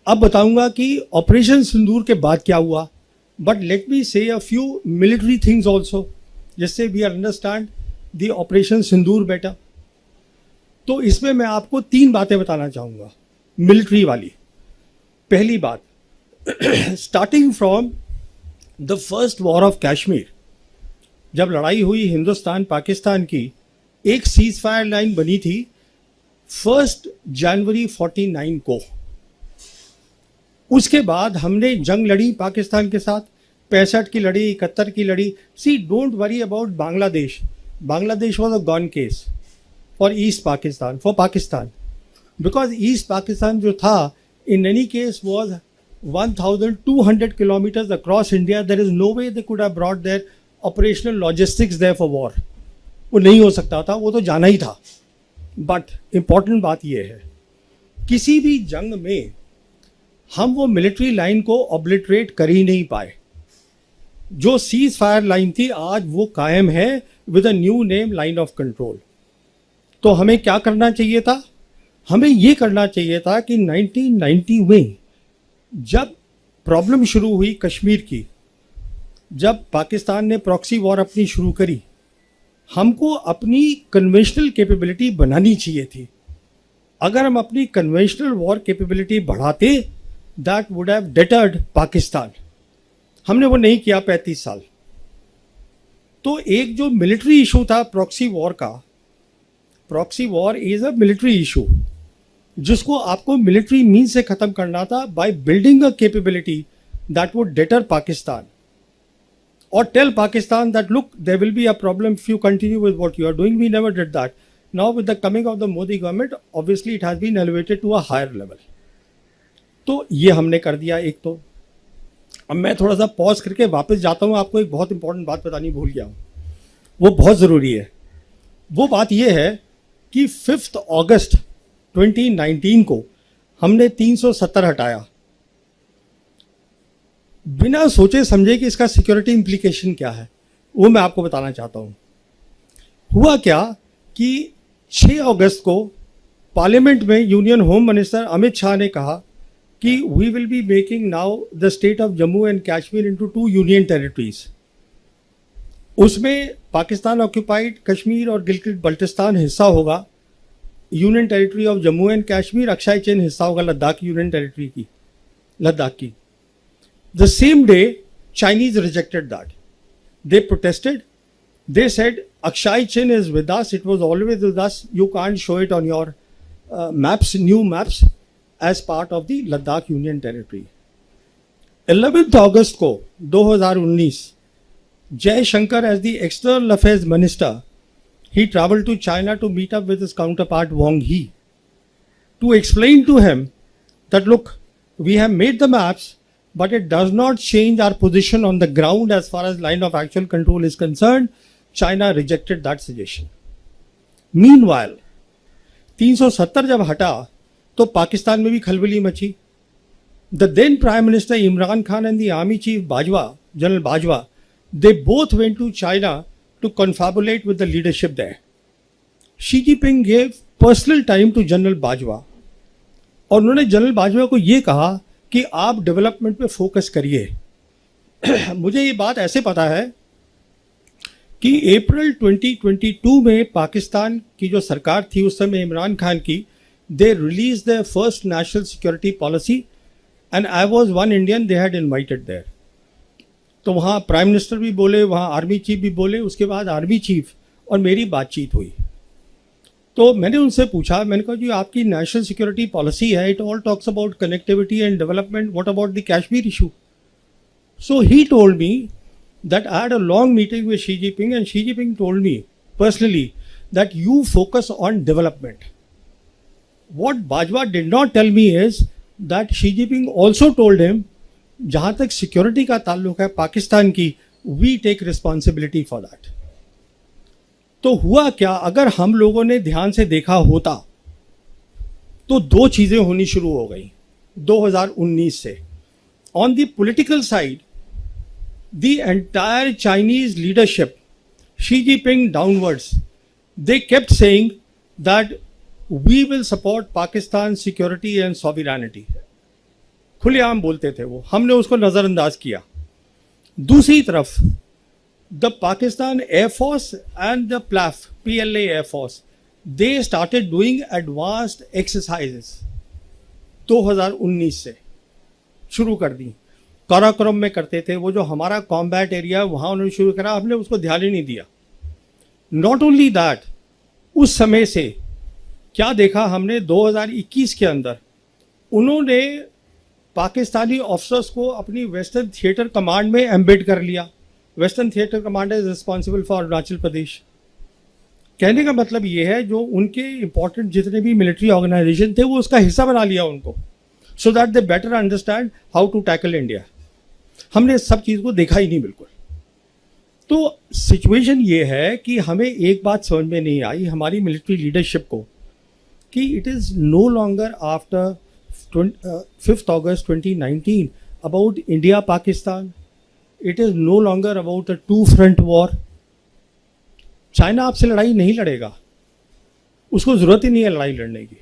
अब बताऊंगा कि ऑपरेशन सिंदूर के बाद क्या हुआ, but let me say a few military things also, जिससे we understand the operation Sindoor better. तो इसमें मैं आपको 3 बातें बताना चाहूँगा मिलिट्री वाली। पहली बात, starting from the first war of Kashmir, जब लड़ाई हुई हिंदुस्तान पाकिस्तान की, एक सीज फायर लाइन बनी थी 1 जनवरी 49 को। उसके बाद हमने जंग लड़ी पाकिस्तान के साथ, 65 की लड़ी, 71 की लड़ी। See don't worry about Bangladesh, Bangladesh was a gone case for East Pakistan, for Pakistan, because East Pakistan जो था in any case was 1200 kilometres across India. There is no way they could have brought their operational logistics there for war. वो नहीं हो सकता था, वो तो जाना ही था। बट इम्पॉर्टेंट बात यह है, किसी भी जंग में हम वो मिलिट्री लाइन को ऑब्लिटरेट कर ही नहीं पाए। जो सीज फायर लाइन थी आज वो कायम है with a new name, line of control. तो हमें क्या करना चाहिए था? हमें ये करना चाहिए था कि 1990 में जब प्रॉब्लम शुरू हुई कश्मीर की, जब पाकिस्तान ने प्रॉक्सी वॉर अपनी शुरू करी, हमको अपनी कन्वेंशनल कैपेबिलिटी बनानी चाहिए थी। अगर हम अपनी कन्वेंशनल वॉर कैपेबिलिटी बढ़ाते, that would have deterred Pakistan. हमने वो नहीं किया 35 साल। तो एक जो मिलिट्री इशू था प्रॉक्सी वॉर का, proxy war is a military issue, जिसको आपको मिलिट्री मीन से खत्म करना था by building a capability that would deter Pakistan or tell Pakistan that look, there will be a problem if you continue with what you are doing. We never did that. Now with the coming of the Modi government, obviously it has been elevated to a higher level. तो ये हमने कर दिया एक। तो अब मैं थोड़ा सा पॉज करके वापस जाता हूँ, आपको एक बहुत इंपॉर्टेंट बात बतानी भूल गया हूँ, वो बहुत ज़रूरी है। वो बात ये है कि 5 अगस्त 2019 को हमने 370 हटाया, बिना सोचे समझे कि इसका सिक्योरिटी इम्प्लीकेशन क्या है, वो मैं आपको बताना चाहता हूँ। हुआ क्या कि 6 अगस्त को पार्लियामेंट में union home minister Amit Shah ने कहा कि we will be making now the state of Jammu and Kashmir into 2 union territories. उसमें पाकिस्तान ऑक्यूपाइड कश्मीर और गिलगित बल्टिस्तान हिस्सा होगा union territory of Jammu and Kashmir, Aksai Chin हिस्सा होगा लद्दाख यूनियन टेरिटरी की, लद्दाख की। The same day, Chinese rejected that. They protested. They said, Akshay Chin is with us. It was always with us. You can't show it on your maps, new maps, as part of the Ladakh Union Territory. 11th August को 2019, Jay Shankar as the External Affairs Minister, he traveled to China to meet up with his counterpart Wang Yi to explain to him that look, we have made the maps, but it does not change our position on the ground as far as line of actual control is concerned. China rejected that suggestion. Meanwhile, 370 जब हटा तो पाकिस्तान में भी खलबली मची। The then Prime Minister Imran Khan and the Army Chief Bajwa, General Bajwa, they both went to China to confabulate with the leadership there. Xi Jinping gave personal time to General Bajwa और उन्होंने general Bajwa को ये कहा कि आप development पे focus करिए। मुझे ये बात ऐसे पता है कि अप्रैल 2022 में पाकिस्तान की जो सरकार थी उस समय इमरान खान की, they release the first national security policy and I was one Indian they had invited there. तो वहाँ प्राइम मिनिस्टर भी बोले, वहाँ आर्मी चीफ भी बोले, उसके बाद आर्मी चीफ और मेरी बातचीत हुई। तो मैंने उनसे पूछा, मैंने कहा जी आपकी नेशनल सिक्योरिटी पॉलिसी है, it all talks about connectivity and development, what about the Kashmir issue? So he told me that I had a long meeting with Xi Jinping and Xi Jinping told me personally that you focus on development. What Bajwa did not tell me is that Xi Jinping also told him, जहाँ तक सिक्योरिटी का ताल्लुक है पाकिस्तान की, we take responsibility for that. तो हुआ क्या, अगर हम लोगों ने ध्यान से देखा होता तो 2 चीजें होनी शुरू हो गई 2019 से। On the political side, the entire Chinese leadership, Xi Jinping downwards, they kept saying that we will support Pakistan security and sovereignty. खुलेआम बोलते थे वो, हमने उसको नज़रअंदाज किया। दूसरी तरफ the Pakistan air force and the PLAAF PLA air force, they started doing advanced exercises 2019 से शुरू कर दी। काराकोरम में करते थे, वो जो हमारा कॉम्बैट एरिया वहाँ उन्होंने शुरू करा, हमने उसको ध्यान ही नहीं दिया। नॉट ओनली दैट, उस समय से क्या देखा हमने 2021 के अंदर उन्होंने पाकिस्तानी ऑफिसर्स को अपनी वेस्टर्न थिएटर कमांड में एम्बेड कर लिया। Western theatre command is responsible for Arunachal Pradesh. कहने का मतलब ये है जो उनके इंपॉर्टेंट जितने भी मिलिट्री ऑर्गेनाइजेशन थे वो उसका हिस्सा बना लिया उनको, so that they better understand how to tackle India. हमने इस सब चीज़ को देखा ही नहीं बिल्कुल। तो सिचुएशन ये है कि हमें एक बात समझ में नहीं आई हमारी मिलिट्री लीडरशिप को कि it is no longer after 5th August 2019 about India Pakistan, it is no longer about a two front war. China आपसे लड़ाई नहीं लड़ेगा, उसको ज़रूरत ही नहीं है लड़ाई लड़ने की।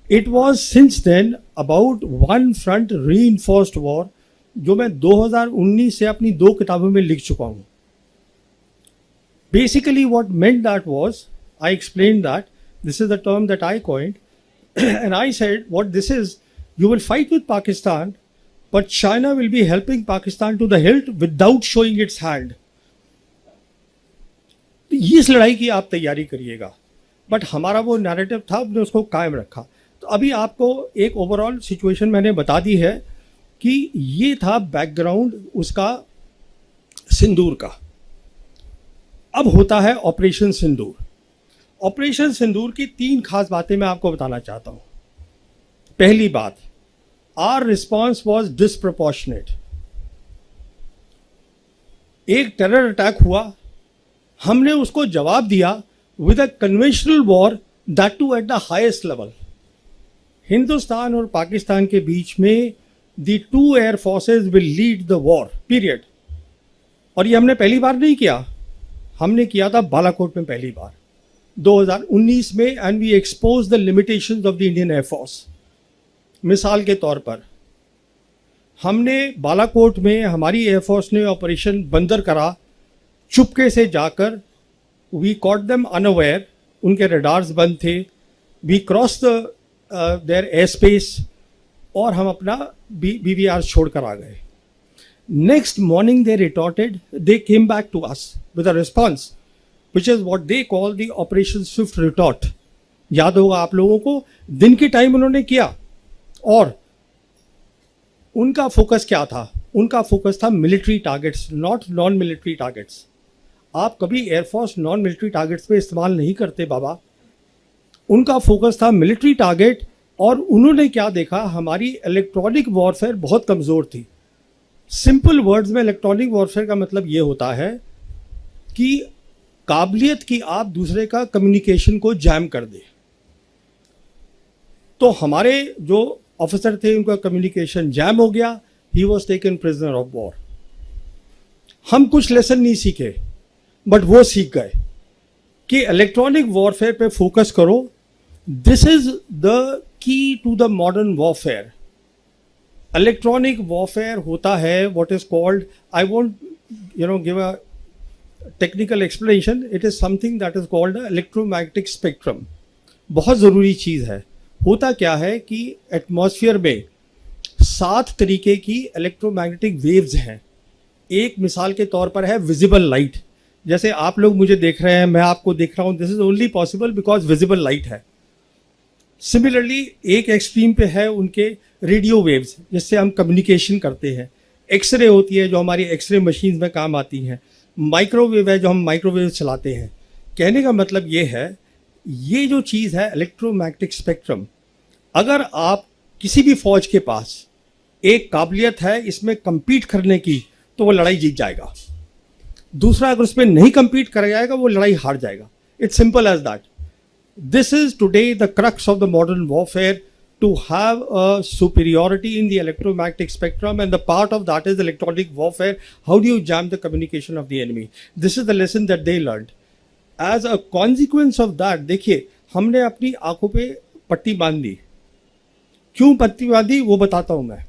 It was since then about one front reinforced war, जो मैं 2019 से अपनी 2 किताबों में लिख चुका हूँ। Basically what meant that was, I explain that this is the term that I coined, and I said what this is, you will fight with Pakistan, but China will be helping Pakistan to the hilt without showing its hand. इस लड़ाई की आप तैयारी करिएगा, but हमारा वो narrative था, हमने उसको कायम रखा। तो अभी आपको एक ओवरऑल सिचुएशन मैंने बता दी है कि ये था बैकग्राउंड उसका सिंदूर का। अब होता है ऑपरेशन सिंदूर। ऑपरेशन सिंदूर की 3 खास बातें मैं आपको बताना चाहता हूं। पहली बात, आवर रिस्पॉन्स वॉज डिसप्रोपोर्शनेट। एक टेरर अटैक हुआ, हमने उसको जवाब दिया with a conventional war, that too at the highest level. Hindustan और पाकिस्तान के बीच में the 2 air forces will lead the war period. और ये हमने पहली बार नहीं किया, हमने किया था बालाकोट में पहली बार 2019 में, and we expose the limitations of the Indian air force. मिसाल के तौर पर हमने बालाकोट में हमारी एयरफोर्स ने ऑपरेशन बंदर करा, चुपके से जाकर वी कॉट देम अनअवेयर, उनके रडार्स बंद थे, we cross their air space और हम अपना BVR छोड़कर आ गए। Next morning they retorted, they came back to us with a response which is what they call the Operation Swift Retort। याद होगा आप लोगों को, दिन के टाइम उन्होंने किया और उनका फोकस क्या था? उनका फोकस था military targets, not non military targets. आप कभी एयरफोर्स नॉन मिलिट्री टारगेट्स पे इस्तेमाल नहीं करते बाबा। उनका फोकस था मिलिट्री टारगेट, और उन्होंने क्या देखा, हमारी इलेक्ट्रॉनिक वॉरफेयर बहुत कमज़ोर थी। सिंपल वर्ड्स में इलेक्ट्रॉनिक वॉरफेयर का मतलब ये होता है कि काबिलियत की आप दूसरे का कम्युनिकेशन को जैम कर दे। तो हमारे जो ऑफिसर थे उनका कम्युनिकेशन जैम हो गया, he was taken prisoner of war. हम कुछ लेसन नहीं सीखे, बट वो सीख गए कि इलेक्ट्रॉनिक वॉरफेयर पे फोकस करो। This is the key to the modern warfare. Electronic warfare होता है what is called, I won't give a technical explanation, it is something that is called electromagnetic spectrum. बहुत ज़रूरी चीज़ है। होता क्या है कि एटमॉस्फेयर में 7 तरीके की इलेक्ट्रोमैग्नेटिक वेव्स हैं। एक मिसाल के तौर पर है विजिबल लाइट। जैसे आप लोग मुझे देख रहे हैं, मैं आपको देख रहा हूँ, this is only possible because visible light है। सिमिलरली एक एक्सट्रीम पे है उनके रेडियो वेव्स, जिससे हम कम्युनिकेशन करते हैं। एक्सरे होती है जो हमारी एक्सरे मशीन में काम आती हैं। माइक्रोवेव है जो हम माइक्रोवेव चलाते हैं। कहने का मतलब ये है, ये जो चीज़ है इलेक्ट्रोमैग्नेटिक स्पेक्ट्रम, अगर आप किसी भी फौज के पास एक काबिलियत है इसमें compete करने की, तो वो लड़ाई जीत जाएगा। दूसरा अगर उसमें नहीं compete कर जाएगा, वो लड़ाई हार जाएगा। It's simple as that. This is today the crux of the modern warfare, to have a superiority in the electromagnetic spectrum, and the part of that is electronic warfare. How do you jam the communication of the enemy? This is the lesson that they learned. As a consequence of that, देखिए हमने अपनी आंखों पे पट्टी बांध दी। क्यों पट्टी बांधी वो बताता हूँ मैं।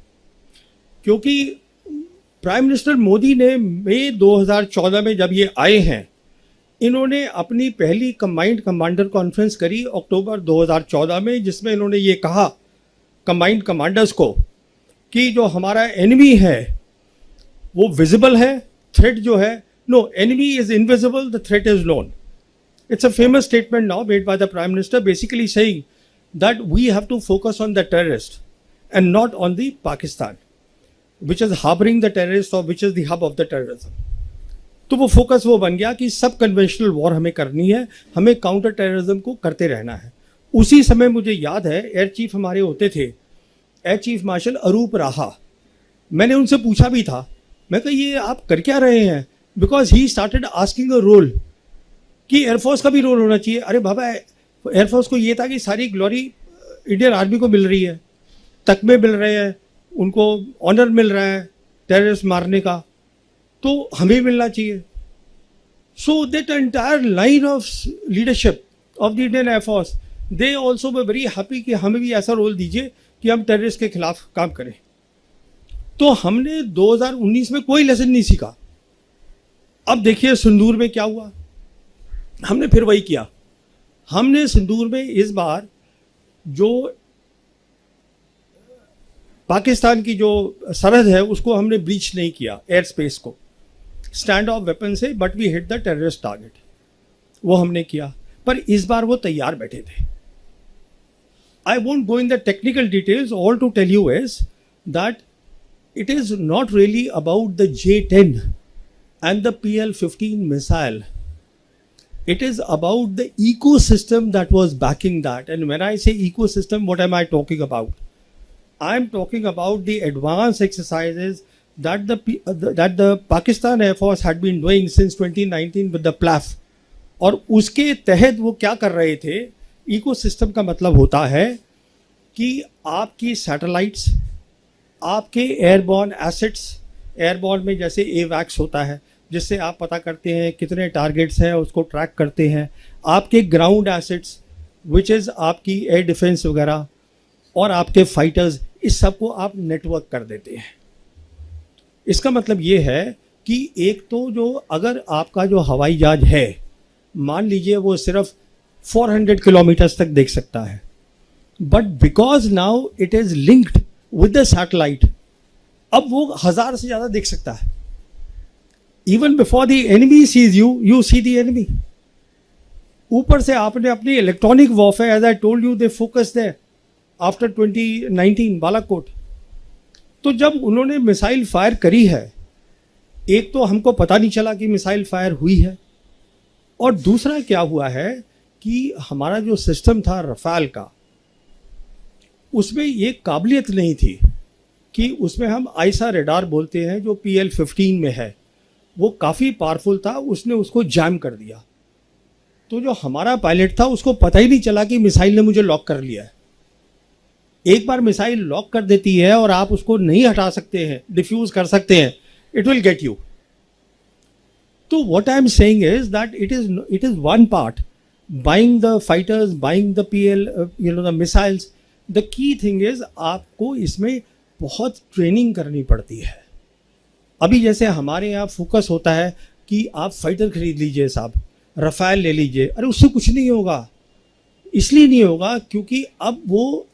क्योंकि प्राइम मिनिस्टर मोदी ने मई 2014 में जब ये आए हैं, इन्होंने अपनी पहली कंबाइंड कमांडर कॉन्फ्रेंस करी अक्टूबर 2014 में, जिसमें इन्होंने ये कहा कंबाइंड कमांडर्स को कि जो हमारा एनिमी है वो विजिबल है, थ्रेट जो है, no, enemy is invisible, the threat is known. It's a famous statement now made by the Prime Minister, basically saying that we have to focus on the terrorist and not on the Pakistan, which is harboring the terrorists or which is the hub of the terrorism. तो वो focus वो बन गया कि सब conventional war हमें करनी है, हमें काउंटर टेररिज्म को करते रहना है. उसी समय मुझे याद है एयर चीफ हमारे होते थे, एयर चीफ मार्शल अरूप राहा. मैंने उनसे पूछा भी था, मैं कहा ये आप कर क्या रहे हैं, because he started asking a role कि एयरफोर्स का भी रोल होना चाहिए. अरे बाबा, एयरफोर्स को ये था कि सारी ग्लोरी इंडियन आर्मी को मिल रही है, तकमे मिल रहे हैं, उनको ऑनर मिल रहा है टेररिस्ट मारने का, तो हमें मिलना चाहिए. So that entire line of leadership of the Indian air force, they also way very happy कि हमें भी ऐसा रोल दीजिए कि हम टेररिस्ट के खिलाफ काम करें. तो हमने 2019 में कोई लेसन नहीं सीखा. अब देखिए सिंदूर में क्या हुआ, हमने फिर वही किया. हमने सिंदूर में इस बार जो पाकिस्तान की जो सरहद है उसको हमने ब्रीच नहीं किया, एयर स्पेस को, स्टैंड ऑफ वेपन से, but we hit the terrorist target, वो हमने किया. पर इस बार वो तैयार बैठे थे. I won't go in the technical details, all to tell you is that it is not really about the J-10 and the PL-15 missile. It is about the ecosystem that was backing that. And when I say ecosystem, what am I talking about? I am talking about the advanced exercises that the Pakistan Air Force had been doing since 2019 with the PLAF. और उसके तहत वो क्या कर रहे थे, ecosystem का मतलब होता है कि आपकी सैटेलाइट्स, आपके एयरबॉर्न एसेट्स, एयरबॉर्न में जैसे AWACS होता है जिससे आप पता करते हैं कितने टारगेट्स हैं, उसको ट्रैक करते हैं, आपके ग्राउंड एसेट्स विच इज़ आपकी एयर डिफेंस वगैरह, और आपके फाइटर्स, इस सब को आप नेटवर्क कर देते हैं. इसका मतलब ये है कि एक तो जो अगर आपका जो हवाई जहाज है, मान लीजिए वो सिर्फ 400 किलोमीटर्स तक देख सकता है, but because now it is linked with the satellite, अब वो 1000 से ज़्यादा देख सकता है. Even before the enemy sees you, you see the enemy. ऊपर से आपने अपनी electronic warfare, as I told you, they focus there after 2019 Balakot. तो जब उन्होंने मिसाइल फायर करी है, एक तो हमको पता नहीं चला कि मिसाइल फायर हुई है, और दूसरा क्या हुआ है कि हमारा जो सिस्टम था रफाल का, उसमें ये काबिलियत नहीं थी कि उसमें हम आइसा रेडार बोलते हैं जो PL-15 में है, वो काफ़ी पावरफुल था, उसने उसको जैम कर दिया. तो जो हमारा पायलट था उसको पता ही नहीं चला कि मिसाइल ने मुझे लॉक कर लिया है. एक बार मिसाइल लॉक कर देती है और आप उसको नहीं हटा सकते हैं, डिफ्यूज कर सकते हैं, इट विल गेट यू. तो what I am saying is that it is one part, buying the fighters, buying the PL, the missiles. The key thing is आपको इसमें बहुत ट्रेनिंग करनी पड़ती है. अभी जैसे हमारे यहाँ फोकस होता है कि आप फाइटर खरीद लीजिए साहब, रफाल ले लीजिए, अरे उससे कुछ नहीं होगा. इसलिए नहीं होगा क्योंकि अब वो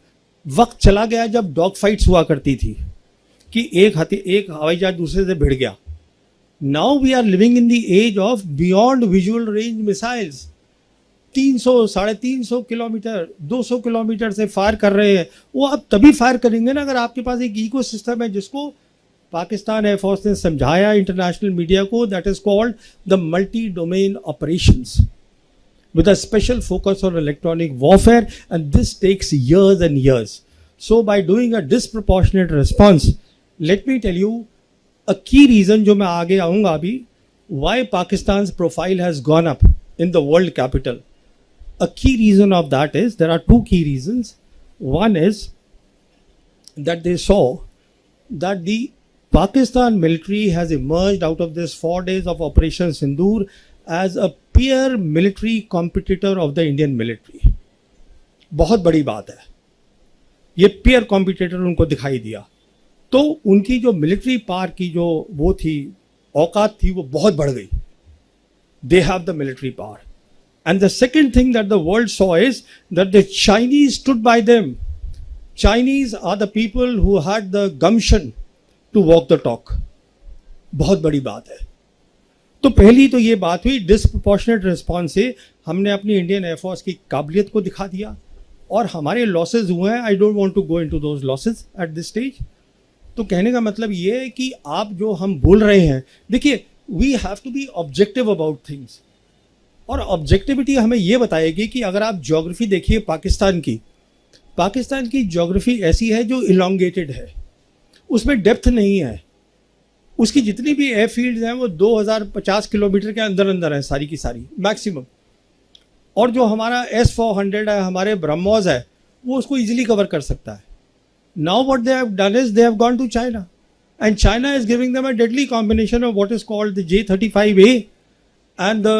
वक्त चला गया जब डॉग फाइट्स हुआ करती थी कि एक हवाई जहाज दूसरे से भिड़ गया. Now we are living in the age of beyond visual range missiles. 300, 350 kilometre, 200 kilometre से फायर कर रहे हैं. वो आप तभी फायर करेंगे ना अगर आपके पास एक इको सिस्टम है, जिसको पाकिस्तान एयरफोर्स ने समझाया इंटरनेशनल मीडिया को, that is called the multi domain operations with a special focus on electronic warfare, and this takes years and years. So by doing a disproportionate response, let me tell you a key reason जो मैं आगे आऊँगा अभी, why Pakistan's profile has gone up in the world capital. A key reason of that is, there are two key reasons. One is that they saw that the Pakistan military has emerged out of this 4 days of Operation Sindoor as a peer military competitor of the Indian military. बहुत बड़ी बात है, ये peer competitor उनको दिखाई दिया. तो उनकी जो मिलिट्री पावर की जो वो थी, औकात थी, वो बहुत बढ़ गई. They have the military power. And the second thing that the world saw is that the Chinese stood by them. Chinese are the people who had the gumption to walk the talk. बहुत बड़ी बात है. तो पहली तो ये बात हुई, डिसप्रोपोर्शनेट रिस्पॉन्स से हमने अपनी इंडियन एयरफोर्स की काबिलियत को दिखा दिया और हमारे लॉसेज हुए हैं. I don't want to go into those losses at this stage. तो कहने का मतलब ये है कि आप जो हम बोल रहे हैं, देखिए, we have to be objective about things. और ऑब्जेक्टिविटी हमें ये बताएगी कि अगर आप ज्योग्राफी देखिए पाकिस्तान की ज्योग्राफी ऐसी है जो इलोंगेटेड है, उसमें डेप्थ नहीं है. उसकी जितनी भी एयरफील्ड्स हैं वो 2050 किलोमीटर के अंदर अंदर हैं सारी की सारी मैक्सिमम. और जो हमारा S-400 है, हमारे ब्रह्मोस है, वो उसको इजीली कवर कर सकता है. Now what they have done is they have gone to China, and China is giving them a deadly combination of what is called the J-35A and the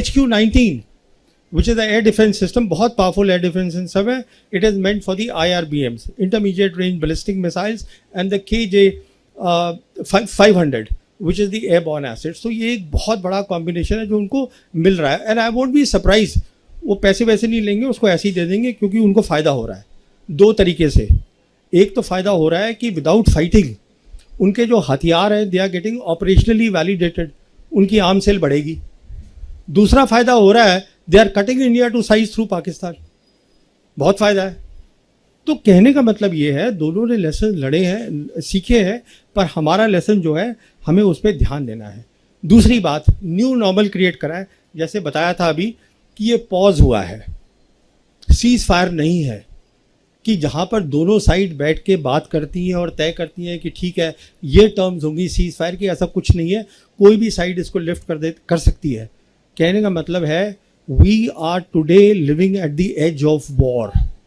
HQ-19, which is the air defense system. बहुत powerful air defense system है. It is meant for the IRBMs, intermediate range ballistic missiles, and the KJ-500, which is the airborne assets. तो ये एक बहुत बड़ा combination है जो उनको मिल रहा है. And I won't be surprised, वो पैसे वैसे नहीं लेंगे, उसको ऐसे ही दे देंगे क्योंकि उनको फ़ायदा हो रहा है दो तरीके से. एक तो फ़ायदा हो रहा है कि विदाउट फाइटिंग उनके जो हथियार हैं they are getting operationally validated, उनकी आर्म सेल बढ़ेगी. दूसरा फ़ायदा हो रहा है, they are cutting India to size through Pakistan. बहुत फ़ायदा है. तो कहने का मतलब ये है, दोनों ने लेसन लड़े हैं, सीखे हैं, पर हमारा लेसन जो है हमें उस पर ध्यान देना है. दूसरी बात, न्यू नॉर्मल क्रिएट करा है. जैसे बताया था अभी कि ये पॉज हुआ है, सीज फायर नहीं है कि जहाँ पर दोनों साइड बैठ के बात करती हैं और तय करती हैं कि ठीक है ये टर्म्स होंगी सीज फायर की. ऐसा कुछ नहीं है, कोई भी साइड इसको लिफ्ट कर सकती है. कहने का मतलब है we are today living at the age of war.